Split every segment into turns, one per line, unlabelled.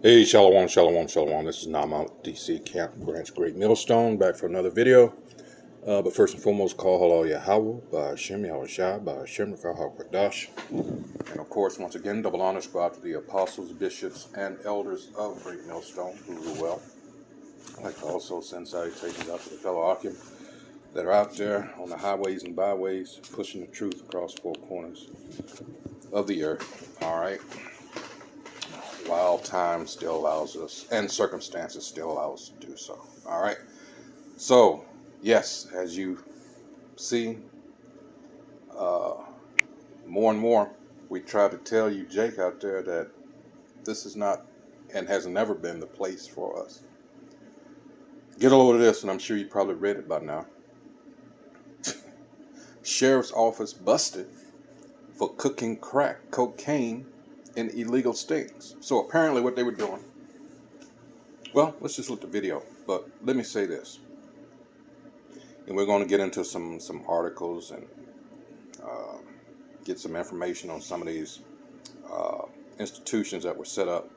Hey, shalom, shalom, shalom. This is Nama DC Camp Branch Great Millstone back for another video. But first and foremost, call halal Yahweh, Ba'ashem Yahushua, Ba'ashem Rakah HaKadosh. And of course, once again, double honors go out to the apostles, bishops, and elders of Great Millstone who rule well. I'd like to also send salutations out to the fellow Akim that are out there on the highways and byways, pushing the truth across four corners of the earth. All right. While time still allows us, and circumstances still allow us to do so. All right. So, yes, as you see, more and more, we try to tell you, Jake, out there, that this is not and has never been the place for us. Get a load of this, and I'm sure you probably read it by now. Sheriff's office busted for cooking crack cocaine in illegal stings. So apparently what they were doing, well, let's just look at the video, but let me say this, and we're going to get into some articles and get some information on some of these institutions that were set up.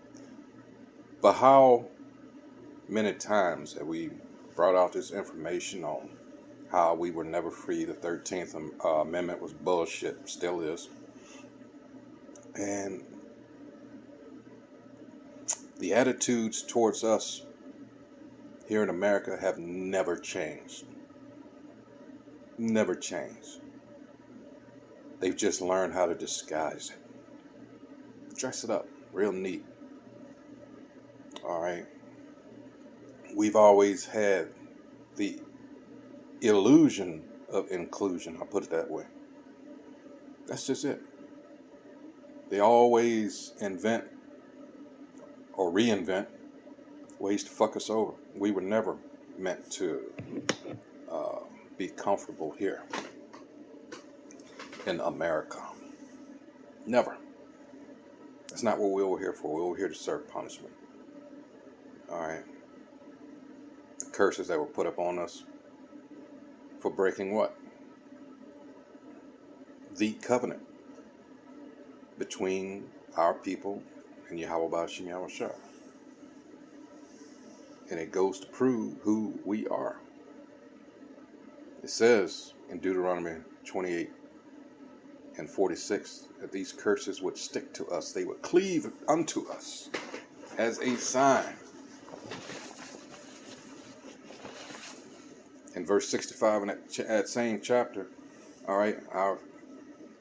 But how many times have we brought out this information on how we were never free? The 13th Amendment was bullshit, still is. And the attitudes towards us here in America have never changed. Never changed. They've just learned how to disguise it. Dress it up real neat. All right. We've always had the illusion of inclusion. I'll put it that way. That's just it. They always invent or reinvent ways to fuck us over. We were never meant to be comfortable here in America. Never. That's not what we were here for. We were here to serve punishment. All right. The curses that were put upon us for breaking what? The covenant between our people and Yahweh Ba'ashem Yahushua. And it goes to prove who we are. It says in Deuteronomy 28 and 46 that these curses would stick to us. They would cleave unto us as a sign. In verse 65 in that same chapter, all right, our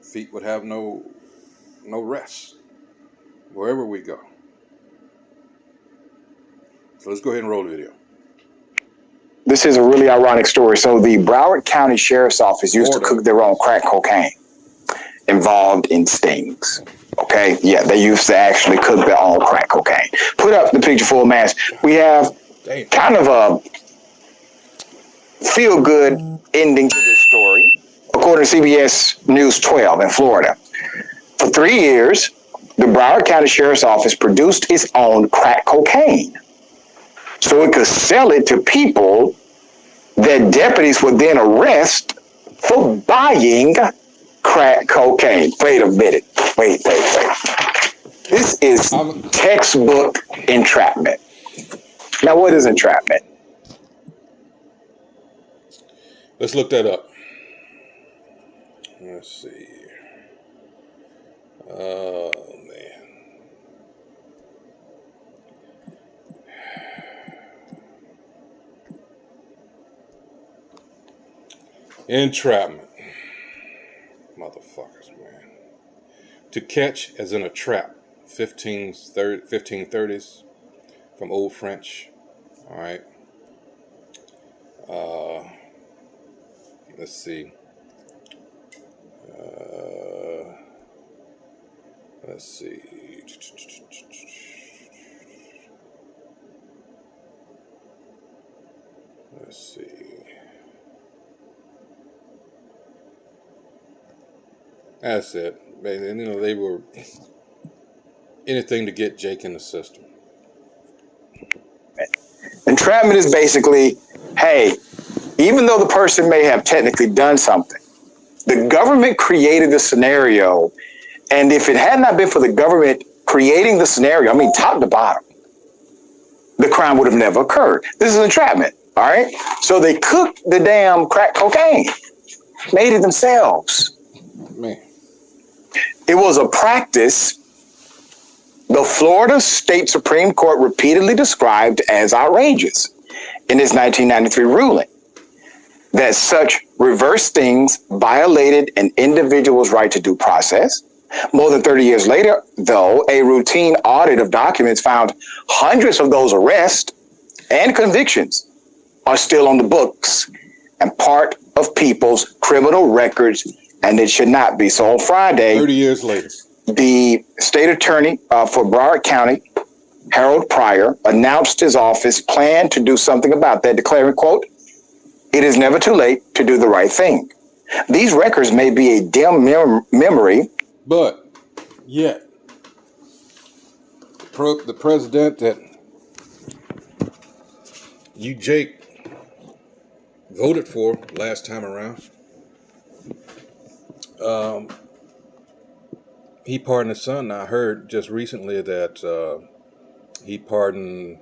feet would have no rest wherever we go. So let's go ahead and roll the video.
This is a really ironic story. So the Broward County Sheriff's Office used to cook their own crack cocaine involved in stings. Okay? Yeah, they used to actually cook their own crack cocaine. Put up the picture full mass. We have kind of a feel-good ending to this story. According to CBS News 12 in Florida, for 3 years, the Broward County Sheriff's Office produced its own crack cocaine so it could sell it to people that deputies would then arrest for buying crack cocaine. Wait a minute. Wait. This is textbook entrapment. Now, what is entrapment?
Let's look that up. Let's see. Oh, man. Entrapment. Motherfuckers, man. To catch as in a trap. 1530s from Old French. All right. Let's see. Let's see. Let's see. That's it. And, they were anything to get Jake in the system.
Entrapment is basically, hey, even though the person may have technically done something, the government created the scenario, and if it had not been for the government creating the scenario, I mean, top to bottom, the crime would have never occurred. This is entrapment, all right? So they cooked the damn crack cocaine, made it themselves.
Man.
It was a practice the Florida State Supreme Court repeatedly described as outrageous in its 1993 ruling that such reverse stings violated an individual's right to due process. More than 30 years later, though, a routine audit of documents found hundreds of those arrests and convictions are still on the books and part of people's criminal records, and it should not be. So on Friday,
30 years later,
the state attorney for Broward County, Harold Pryor, announced his office planned to do something about that, declaring, quote, "It is never too late to do the right thing. These records may be a dim memory,
but yet the president that you, Jake, voted for last time around, he pardoned his son. I heard just recently that he pardoned,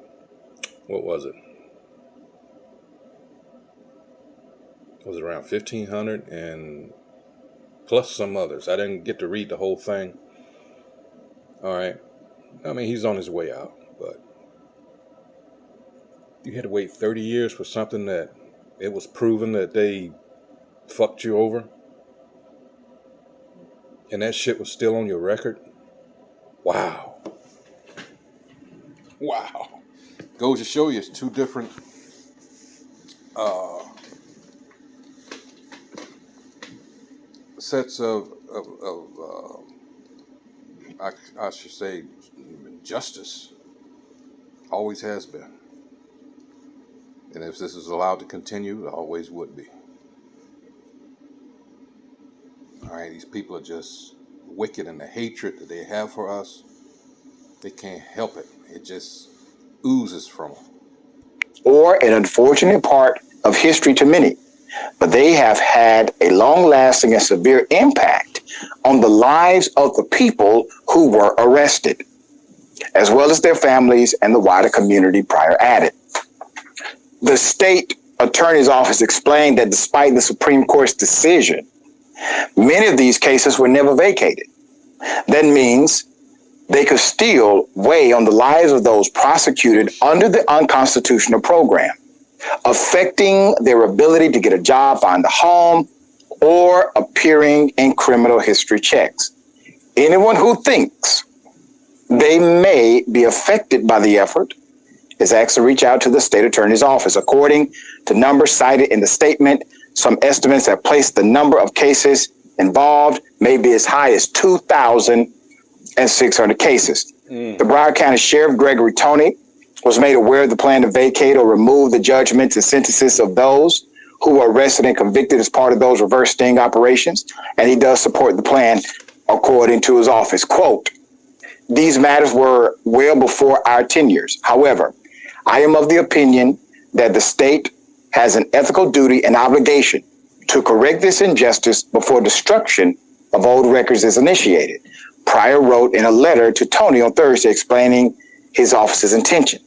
what was it? Was it around 1,500 and plus some others? I didn't get to read the whole thing. All right. I mean, he's on his way out, but you had to wait 30 years for something that it was proven that they fucked you over, and that shit was still on your record. Wow. Goes to show you it's two different sets of I should say justice. Always has been. And if this is allowed to continue, it always would be. All right, these people are just wicked, and the hatred that they have for us, they can't help it. It just oozes from them.
or an unfortunate part of history to many, but they have had a long-lasting and severe impact on the lives of the people who were arrested, as well as their families and the wider community. Pryor added. The state attorney's office explained that despite the Supreme Court's decision, many of these cases were never vacated. That means they could still weigh on the lives of those prosecuted under the unconstitutional program, affecting their ability to get a job, find a home, or appearing in criminal history checks. Anyone who thinks they may be affected by the effort is asked to reach out to the state attorney's office. According to numbers cited in the statement, some estimates have placed the number of cases involved may be as high as 2,600 cases. The Broward County Sheriff, Gregory Toney, was made aware of the plan to vacate or remove the judgments and sentences of those who were arrested and convicted as part of those reverse sting operations, and he does support the plan according to his office. Quote, "These matters were well before our tenures. However, I am of the opinion that the state has an ethical duty and obligation to correct this injustice before destruction of old records is initiated," Pryor wrote in a letter to Toney on Thursday explaining his office's intention.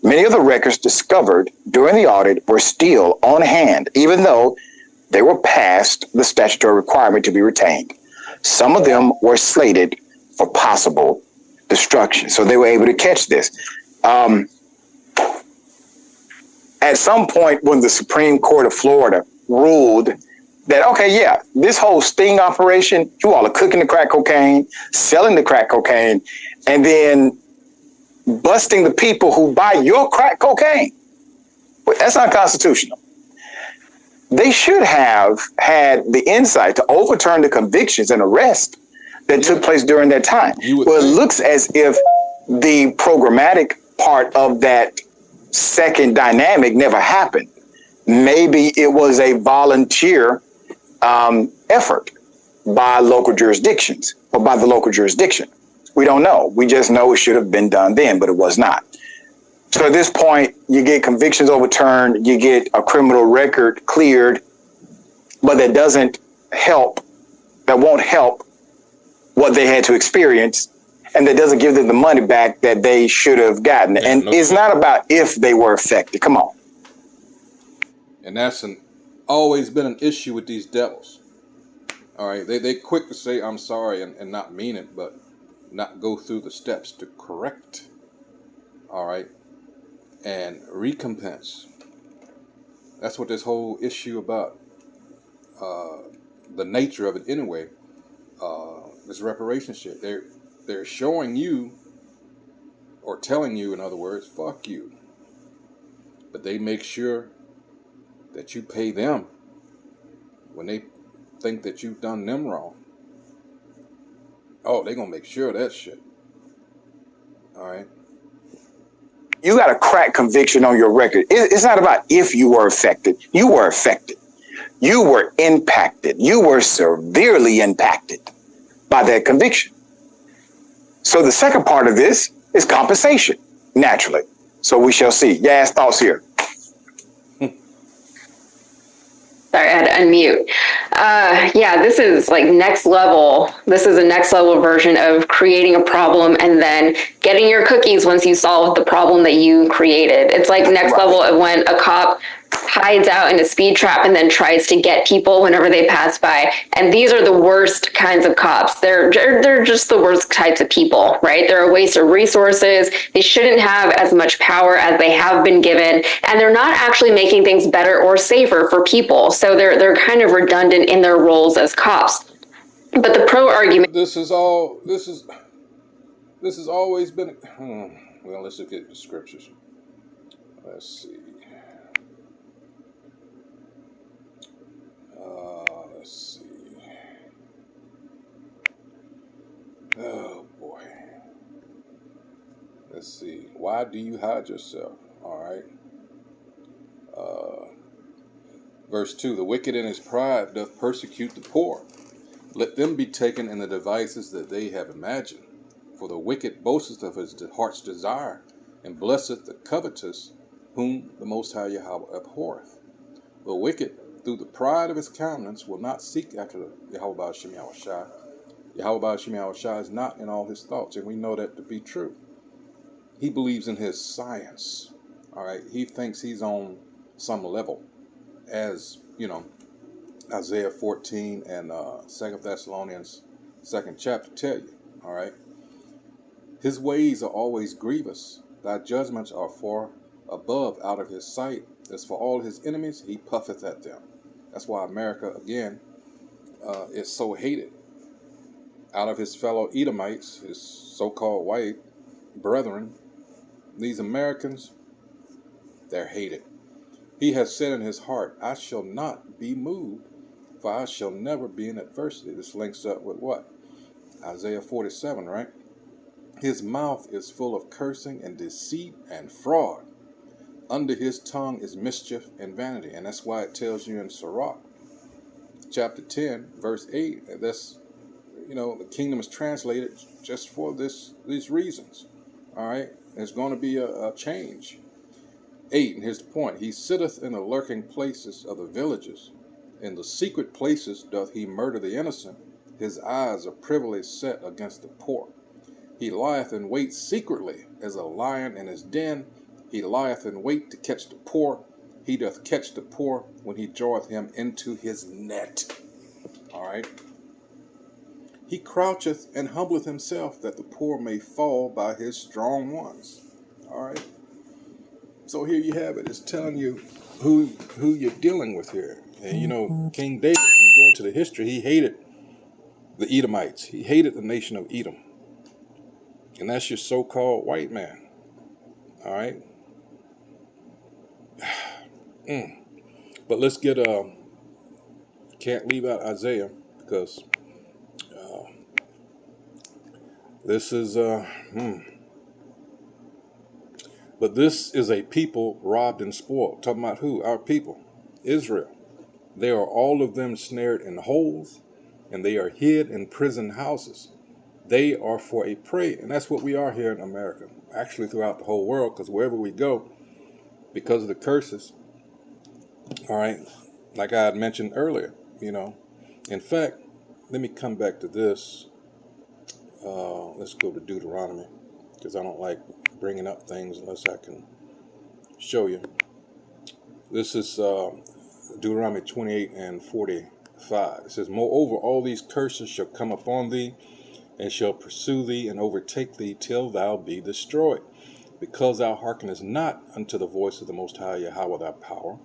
Many of the records discovered during the audit were still on hand, even though they were past the statutory requirement to be retained. Some of them were slated for possible destruction, so they were able to catch this. At some point when the Supreme Court of Florida ruled that, okay, yeah, this whole sting operation, you all are cooking the crack cocaine, selling the crack cocaine, and then busting the people who buy your crack cocaine. But that's not constitutional. They should have had the insight to overturn the convictions and arrests that took place during that time. Well, it looks as if the programmatic part of that second dynamic never happened. Maybe it was a volunteer effort by local jurisdictions or by the local jurisdiction. We don't know. We just know it should have been done then, but it was not. So at this point, you get convictions overturned, you get a criminal record cleared, but that doesn't help, that won't help what they had to experience and that doesn't give them the money back that they should have gotten.
Yeah,
and it's not about if they were affected. Come on.
And that's always been an issue with these devils. All right, they quick to say I'm sorry and not mean it, but not go through the steps to correct. All right, and recompense. That's what this whole issue about. The nature of it anyway. This reparation shit. They're showing you, or telling you, in other words, fuck you. But they make sure that you pay them when they think that you've done them wrong. Oh, they're gonna make sure of that shit. All right.
You got a crack conviction on your record. It's not about if you were affected. You were affected. You were impacted. You were severely impacted by that conviction. So the second part of this is compensation, naturally. So we shall see. Yas, thoughts here.
Sorry, I had to unmute. Yeah, this is like next level. This is a next level version of creating a problem and then getting your cookies once you solve the problem that you created. It's like next level of when a cop hides out in a speed trap and then tries to get people whenever they pass by. And these are the worst kinds of cops. They're just the worst types of people, right? They're a waste of resources. They shouldn't have as much power as they have been given, and they're not actually making things better or safer for people. So they're kind of redundant in their roles as cops. But the pro argument.
This has always been. Well, let's look at the scriptures. Let's see. Let's see. Oh boy. Let's see. Why do you hide yourself? All right. Verse 2. The wicked in his pride doth persecute the poor. Let them be taken in the devices that they have imagined. For the wicked boasteth of his heart's desire, and blesseth the covetous, whom the Most High Yahweh abhorreth. The wicked, through the pride of his countenance, will not seek after Yahweh Ba'ashem Yahushai. Yahweh Ba'ashem Yahushai is not in all his thoughts, and we know that to be true. He believes in his science. All right, he thinks he's on some level, as you know, Isaiah 14 and 2 Thessalonians 2nd chapter tell you. All right, his ways are always grievous. Thy judgments are far above out of his sight. As for all his enemies, he puffeth at them. That's why America, again, is so hated. Out of his fellow Edomites, his so-called white brethren, these Americans, they're hated. He has said in his heart, I shall not be moved, for I shall never be in adversity. This links up with what? Isaiah 47, right? His mouth is full of cursing and deceit and fraud. Under his tongue is mischief and vanity. And that's why it tells you in Sirach, chapter 10, verse 8, that's, the kingdom is translated just for these reasons. All right? There's going to be a change. 8, and here's the point. He sitteth in the lurking places of the villages. In the secret places doth he murder the innocent. His eyes are privily set against the poor. He lieth in wait secretly as a lion in his den. He lieth in wait to catch the poor. He doth catch the poor when he draweth him into his net. All right. He croucheth and humbleth himself that the poor may fall by his strong ones. All right. So here you have it. It's telling you who you're dealing with here. And King David, when you go into the history, he hated the Edomites. He hated the nation of Edom. And that's your so-called white man. All right. But let's get can't leave out Isaiah because this is but this is a people robbed and spoiled. Talking about who? Our people, Israel. They are all of them snared in holes, and they are hid in prison houses. They are for a prey, and that's what we are here in America. Actually, throughout the whole world, because wherever we go, because of the curses. All right, like I had mentioned earlier, In fact, let me come back to this. Let's go to Deuteronomy, because I don't like bringing up things unless I can show you. This is Deuteronomy 28 and 45. It says, "Moreover, all these curses shall come upon thee, and shall pursue thee, and overtake thee, till thou be destroyed, because thou hearkenest not unto the voice of the Most High Yahweh thy power,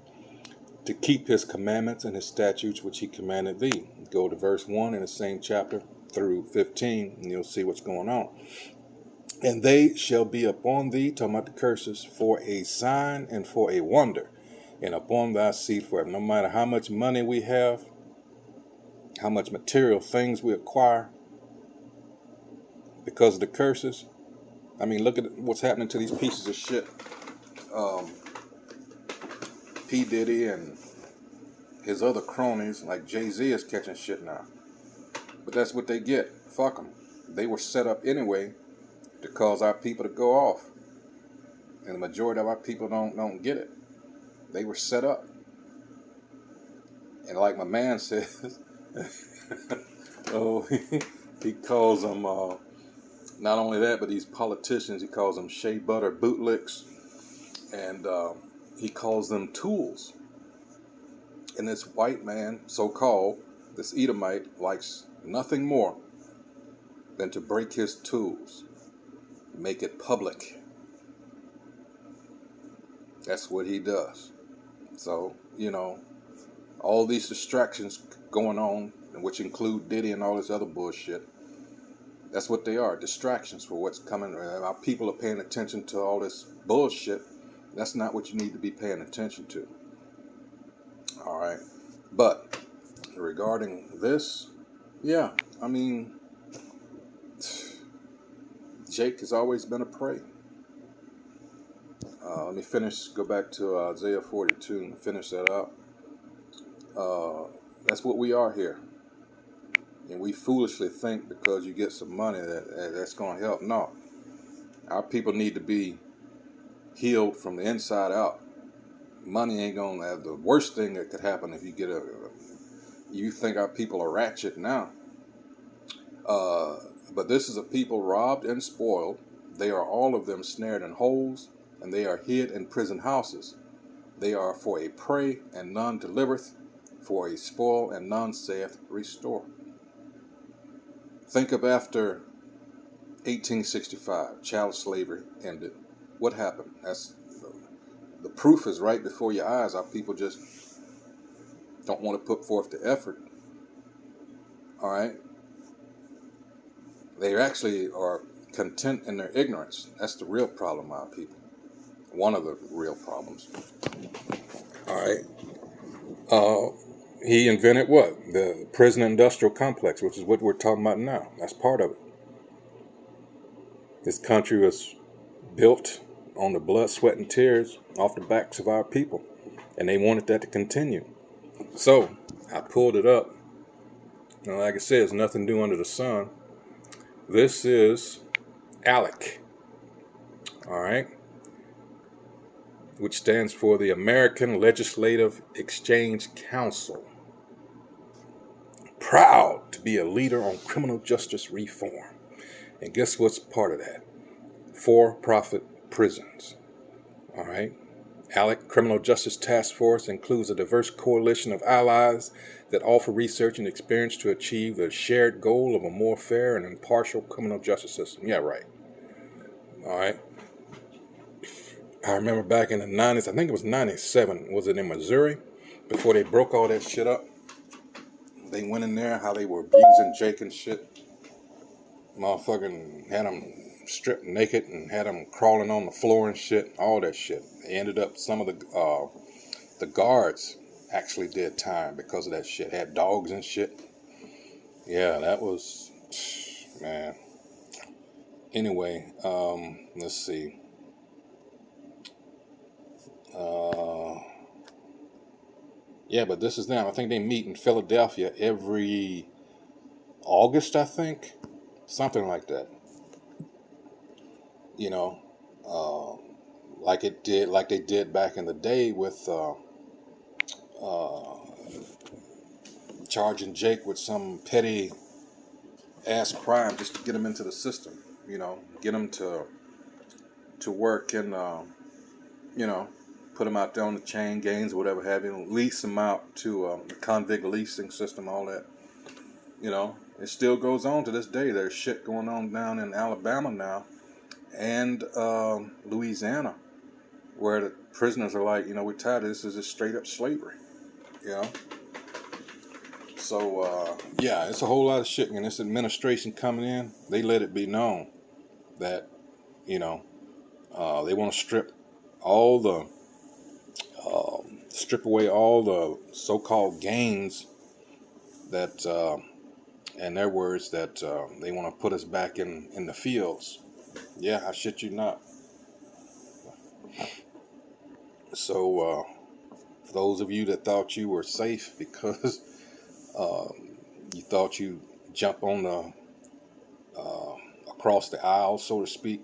to keep his commandments and his statutes which he commanded thee." Go to verse 1 in the same chapter through 15, and you'll see what's going on. "And they shall be upon thee," talking about the curses, "for a sign and for a wonder, and upon thy seed forever." No matter how much money we have, how much material things we acquire, because of the curses. I mean, look at what's happening to these pieces of shit. P. Diddy and his other cronies, like Jay-Z, is catching shit now. But that's what they get. Fuck them. They were set up anyway to cause our people to go off. And the majority of our people don't get it. They were set up. And like my man says, oh, he calls them, not only that, but these politicians, he calls them shea butter bootlicks. And he calls them tools. And this white man, so-called, this Edomite, likes nothing more than to break his tools, make it public. That's what he does. So, you know, all these distractions going on, which include Diddy and all this other bullshit, that's what they are, distractions for what's coming. Our people are paying attention to all this bullshit. That's not what you need to be paying attention to. All right. But regarding this, yeah, I mean, Jake has always been a prey. Let me go back to Isaiah 42 and finish that up. That's what we are here. And we foolishly think because you get some money that's going to help. No. Our people need to be healed from the inside out. Money ain't going to have the worst thing that could happen if you get you think our people are ratchet now. But this is a people robbed and spoiled. They are all of them snared in holes, and they are hid in prison houses. They are for a prey, and none delivereth, for a spoil, and none saith restore. Think of after 1865, child slavery ended. What happened? The proof is right before your eyes. Our people just don't want to put forth the effort. All right? They actually are content in their ignorance. That's the real problem, our people. One of the real problems. All right. He invented what? The prison industrial complex, which is what we're talking about now. That's part of it. This country was built on the blood, sweat, and tears off the backs of our people. And they wanted that to continue. So, I pulled it up. And like I said, there's nothing new under the sun. This is ALEC. All right. Which stands for the American Legislative Exchange Council. Proud to be a leader on criminal justice reform. And guess what's part of that? For-profit prisons. All right. ALEC Criminal Justice Task Force includes a diverse coalition of allies that offer research and experience to achieve the shared goal of a more fair and impartial criminal justice system. Yeah, right. All right. I remember back in the 90s, I think it was 97, was it in Missouri? Before they broke all that shit up. They went in there, how they were abusing Jake and shit. Motherfucking had them stripped naked and had them crawling on the floor and shit. All that shit. They ended up, some of the guards actually did time because of that shit. Had dogs and shit. Yeah, that was, man. Anyway, let's see. Yeah, but this is them. I think they meet in Philadelphia every August, I think. Something like that. You know, like they did back in the day with charging Jake with some petty ass crime just to get them into the system. You know, get them to work and you know, put them out there on the chain gangs or whatever have you, lease them out to the convict leasing system, all that. You know, it still goes on to this day. There's shit going on down in Alabama now and Louisiana, where the prisoners are like, you know, we're tired of this. Is just straight up slavery. You know. So yeah, it's a whole lot of shit. And this administration coming in, they let it be known that, you know, they want to strip all the strip away all the so-called gains that, in their words, that they want to put us back in the fields. Yeah, I shit you not. So for those of you that thought you were safe because you thought you jump on the across the aisle, so to speak,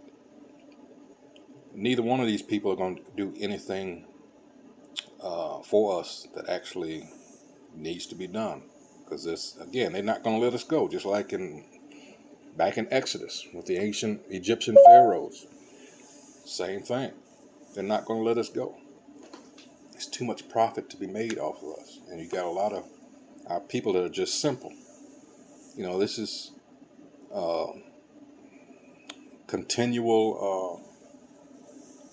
neither one of these people are going to do anything for us that actually needs to be done. Because this, again, they're not going to let us go. Just like back in Exodus with the ancient Egyptian pharaohs, same thing. They're not going to let us go. There's too much profit to be made off of us, and you got a lot of our people that are just simple. You know, this is continual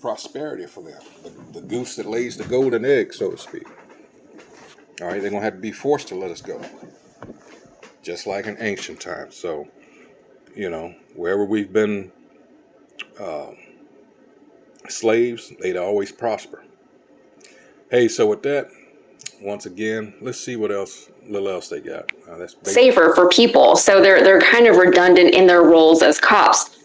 prosperity for them. The goose that lays the golden egg, so to speak. All right, they're going to have to be forced to let us go, just like in ancient times. So, you know, wherever we've been slaves, they'd always prosper. Hey, so with that, once again, let's see what little else they got. That's
safer for people. So they're kind of redundant in their roles as cops.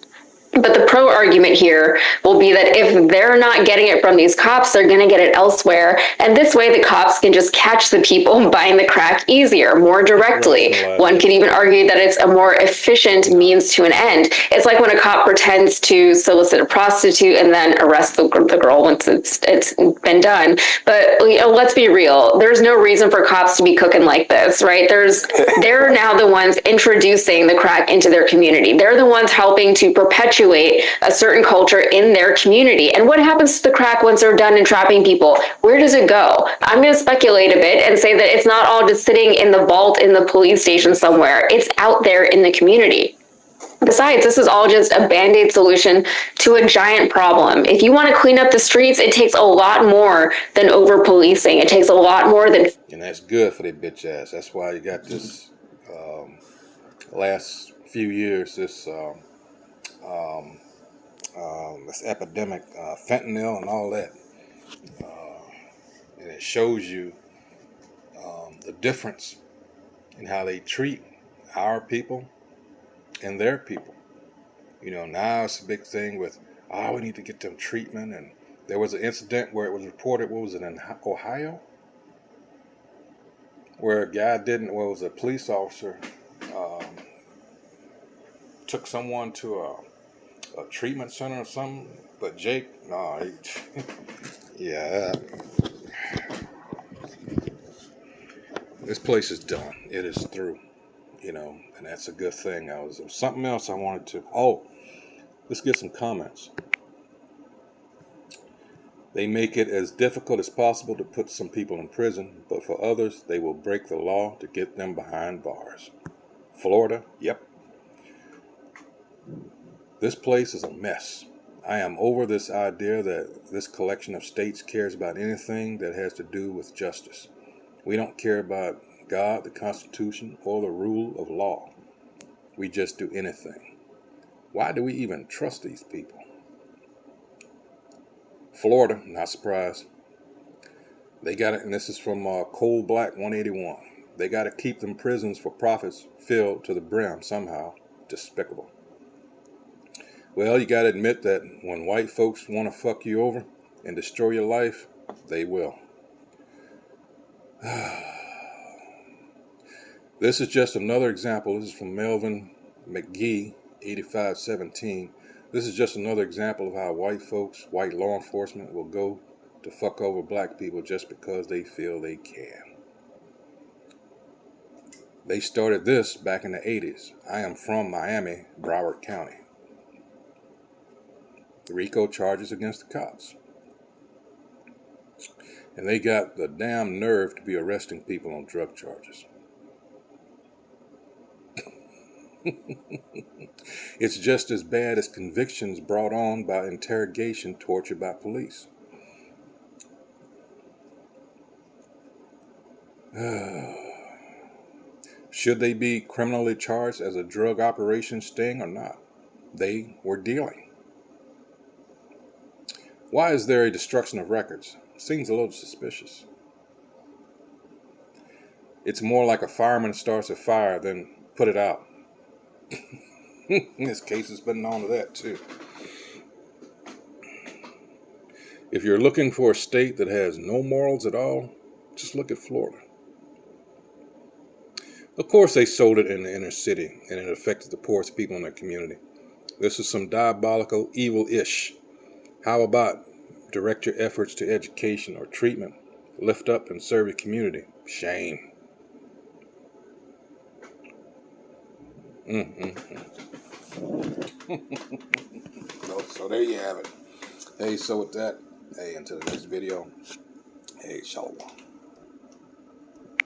But the pro argument here will be that if they're not getting it from these cops, they're going to get it elsewhere. And this way, the cops can just catch the people buying the crack easier, more directly. One could even argue that it's a more efficient means to an end. It's like when a cop pretends to solicit a prostitute and then arrest the girl once it's been done. But you know, let's be real. There's no reason for cops to be cooking like this, right? They're now the ones introducing the crack into their community. They're the ones helping to perpetuate a certain culture in their community. And what happens to the crack once they're done entrapping people? Where does it go? I'm going to speculate a bit and say that it's not all just sitting in the vault in the police station somewhere. It's out there in the community. Besides, this is all just a Band-Aid solution to a giant problem. If you want to clean up the streets, it takes a lot more than over-policing. It takes a lot more than...
And that's good for their bitch ass. That's why you got this last few years, this epidemic, fentanyl and all that. And it shows you the difference in how they treat our people and their people. You know, now it's a big thing with, we need to get them treatment. And there was an incident where it was reported, what was it, in Ohio? Where a guy was a police officer, took someone to a treatment center or something, but Jake, yeah, this place is done. It is through, you know, and that's a good thing. There was something else I wanted to, let's get some comments. They make it as difficult as possible to put some people in prison, but for others, they will break the law to get them behind bars. Florida, yep. This place is a mess. I am over this idea that this collection of states cares about anything that has to do with justice. We don't care about God, the Constitution, or the rule of law. We just do anything. Why do we even trust these people? Florida, not surprised. They got it, and this is from Coal Black 181. They got to keep them prisons for profits filled to the brim somehow. Despicable. Well, you got to admit that when white folks want to fuck you over and destroy your life, they will. This is just another example. This is from Melvin McGee, 8517. This is just another example of how white law enforcement will go to fuck over black people just because they feel they can. They started this back in the 80s. I am from Miami, Broward County. RICO charges against the cops. And they got the damn nerve to be arresting people on drug charges. It's just as bad as convictions brought on by interrogation, torture by police. Should they be criminally charged as a drug operation sting or not? They were dealing. Why is there a destruction of records? Seems a little suspicious. It's more like a fireman starts a fire than put it out. This case has been known to that too. If you're looking for a state that has no morals at all, just look at Florida. Of course they sold it in the inner city and it affected the poorest people in their community. This is some diabolical evil-ish. How about direct your efforts to education or treatment? Lift up and serve your community. Shame. So there you have it. Hey, so with that, hey, until the next video, hey, shalom.